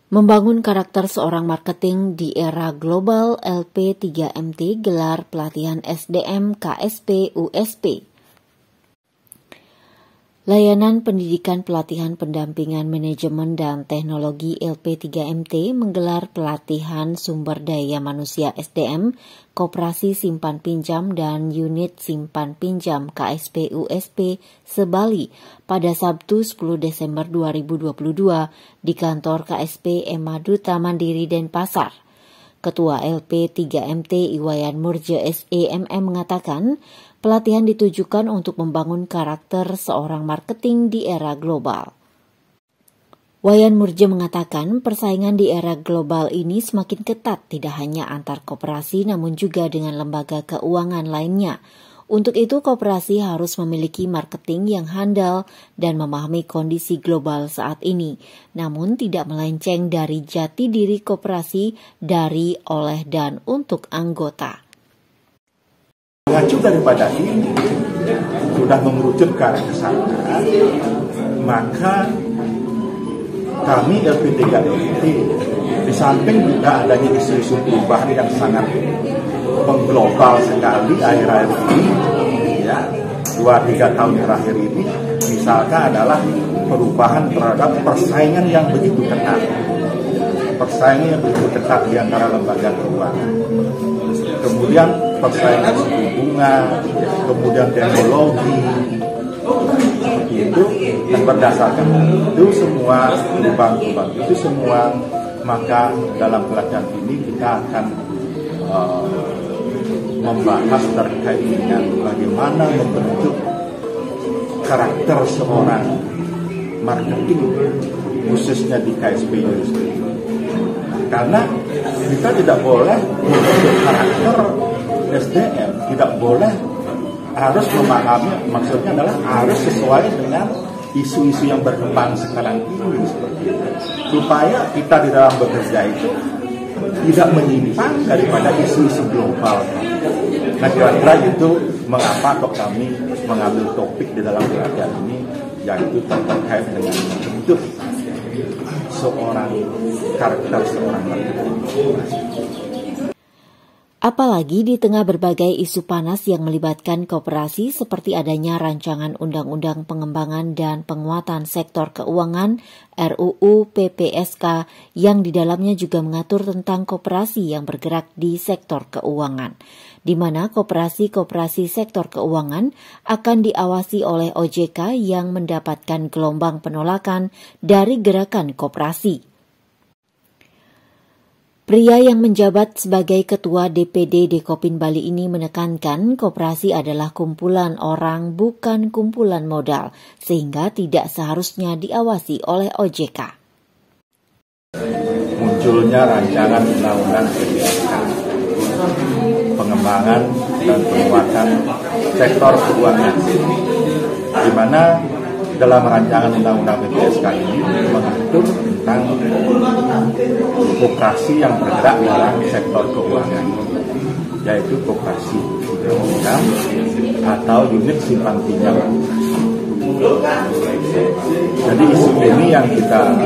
Membangun karakter seorang marketing di era global, LP3MT gelar pelatihan SDM KSP USP. Layanan Pendidikan Pelatihan Pendampingan Manajemen dan Teknologi LP3MT menggelar pelatihan sumber daya manusia SDM, Koperasi Simpan Pinjam dan Unit Simpan Pinjam KSP USP Sebali pada Sabtu 10 Desember 2022 di kantor KSP Ema Duta Mandiri Denpasar. Ketua LP3MT Iwayan Murje SEMM mengatakan, pelatihan ditujukan untuk membangun karakter seorang marketing di era global. Wayan Murje mengatakan persaingan di era global ini semakin ketat tidak hanya antar koperasi namun juga dengan lembaga keuangan lainnya. Untuk itu koperasi harus memiliki marketing yang handal dan memahami kondisi global saat ini, namun tidak melenceng dari jati diri koperasi dari, oleh, dan untuk anggota. Mengacu daripada ini sudah mengerucut ke arah sana, maka kami LP3MT di samping juga adanya isu-isu perubahan yang sangat mengglobal sekali akhir-akhir ini, ya 2-3 tahun terakhir ini, misalkan adalah perubahan terhadap persaingan yang begitu ketat, di antara lembaga keuangan. Kemudian persaingan suku bunga, kemudian teknologi, seperti itu, dan berdasarkan itu semua perubahan itu semua, maka dalam pelatihan ini kita akan membahas terkait dengan bagaimana membentuk karakter seorang marketing khususnya di KSP USP. Karena kita tidak boleh membentuk karakter SDM, tidak boleh, harus memahami, maksudnya adalah harus sesuai dengan isu-isu yang berkembang sekarang ini, seperti itu. Supaya kita di dalam bekerja itu tidak menyimpang daripada isu-isu global. Nah, kira-kira itu mengapa kok kami mengambil topik di dalam pelatihan ini, yaitu terkait dengan bentuk karakter seorang marketing. Apalagi di tengah berbagai isu panas yang melibatkan koperasi seperti adanya rancangan Undang-Undang Pengembangan dan Penguatan Sektor Keuangan RUU PPSK yang di dalamnya juga mengatur tentang koperasi yang bergerak di sektor keuangan, di mana koperasi-koperasi sektor keuangan akan diawasi oleh OJK yang mendapatkan gelombang penolakan dari gerakan koperasi. Pria yang menjabat sebagai Ketua DPD Dekopin Bali ini menekankan koperasi adalah kumpulan orang bukan kumpulan modal, sehingga tidak seharusnya diawasi oleh OJK. Munculnya rancangan Undang-Undang PPSK, pengembangan dan penguatan sektor keuangan, di mana dalam rancangan Undang-Undang PPSK ini mengatur tentang koperasi yang bergerak dalam sektor keuangan, yaitu koperasi pinjam atau unit simpan pinjam. Jadi isu ini yang kita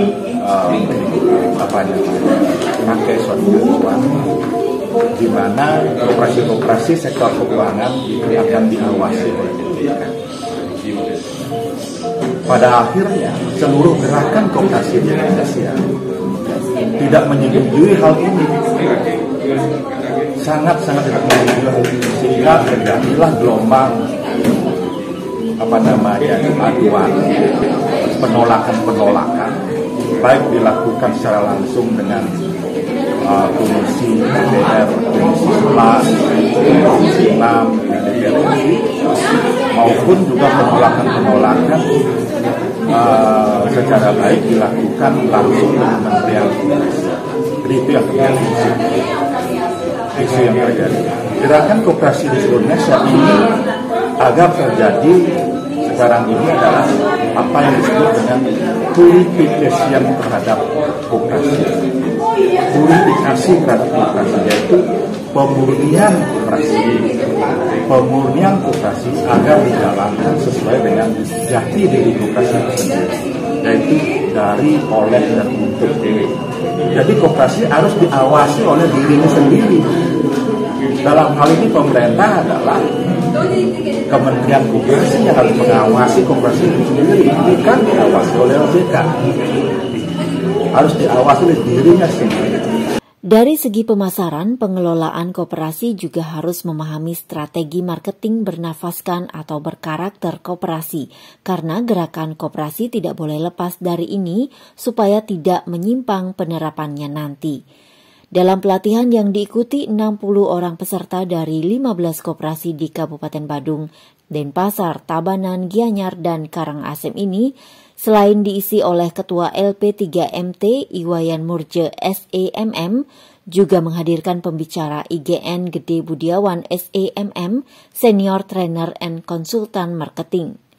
pakai suatu acuan, di mana koperasi-koperasi sektor keuangan akan diawasi oleh OJK. Pada akhirnya seluruh gerakan koperasi di Indonesia tidak menyetujui hal ini, sangat-sangat tidak menyetujui hal ini, sehingga terjadilah gelombang aduan, penolakan, baik dilakukan secara langsung dengan Komisi DPR, Komisi 11, Komisi 6, DPR RI, maupun juga penolakan secara baik dilakukan langsung dengan Kementerian Koperasi. Jadi itu yang terjadi. Isu yang terjadi. Gerakan koperasi di seluruh Indonesia ini agar terjadi sekarang ini adalah apa yang disebut dengan purification terhadap koperasi. Purifikasi terhadap koperasi, yaitu pemurnian koperasi agar dijalankan sesuai dengan jati diri koperasi tersebut, yaitu dari, oleh, dan untuk. Jadi koperasi harus diawasi oleh dirinya sendiri. Dalam hal ini pemerintah adalah Kementerian Koperasi yang harus mengawasi koperasi itu sendiri, bukan diawasi oleh OJK. Harus diawasi oleh dirinya sendiri. Dari segi pemasaran, pengelolaan koperasi juga harus memahami strategi marketing bernafaskan atau berkarakter koperasi, karena gerakan koperasi tidak boleh lepas dari ini supaya tidak menyimpang penerapannya nanti. Dalam pelatihan yang diikuti 60 orang peserta dari 15 koperasi di Kabupaten Badung, Denpasar, Tabanan, Gianyar, dan Karangasem ini, selain diisi oleh Ketua LP3MT Iwayan Murje SEMM, juga menghadirkan pembicara IGN Gede Budiawan SEMM, Senior Trainer and Konsultan Marketing.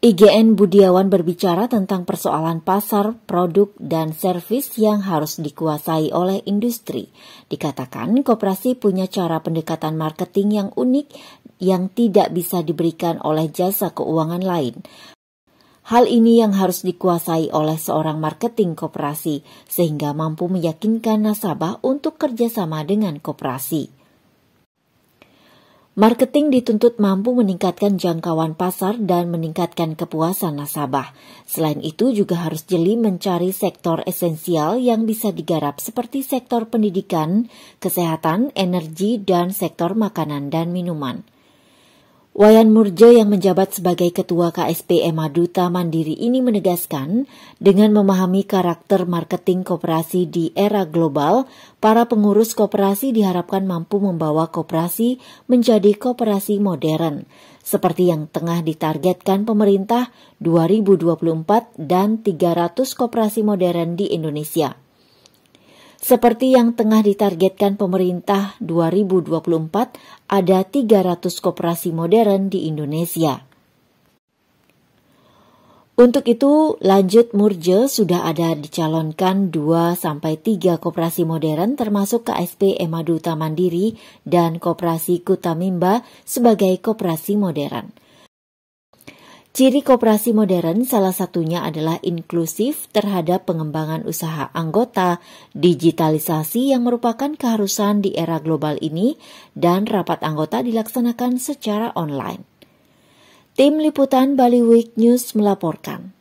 IGN Budiawan berbicara tentang persoalan pasar, produk, dan servis yang harus dikuasai oleh industri. Dikatakan koperasi punya cara pendekatan marketing yang unik yang tidak bisa diberikan oleh jasa keuangan lain. Hal ini yang harus dikuasai oleh seorang marketing koperasi sehingga mampu meyakinkan nasabah untuk kerjasama dengan koperasi. Marketing dituntut mampu meningkatkan jangkauan pasar dan meningkatkan kepuasan nasabah. Selain itu juga harus jeli mencari sektor esensial yang bisa digarap seperti sektor pendidikan, kesehatan, energi, dan sektor makanan dan minuman. Wayan Murje yang menjabat sebagai Ketua KSP Emaduta Mandiri ini menegaskan, dengan memahami karakter marketing koperasi di era global, para pengurus koperasi diharapkan mampu membawa koperasi menjadi koperasi modern, seperti yang tengah ditargetkan pemerintah 2024 dan 300 koperasi modern di Indonesia. Seperti yang tengah ditargetkan pemerintah 2024, ada 300 koperasi modern di Indonesia. Untuk itu, lanjut Murje sudah ada dicalonkan 2-3 koperasi modern termasuk KSP Emaduta Mandiri dan Koperasi Kutamimba sebagai koperasi modern. Ciri koperasi modern salah satunya adalah inklusif terhadap pengembangan usaha anggota, digitalisasi yang merupakan keharusan di era global ini, dan rapat anggota dilaksanakan secara online. Tim Liputan Bali Week News melaporkan.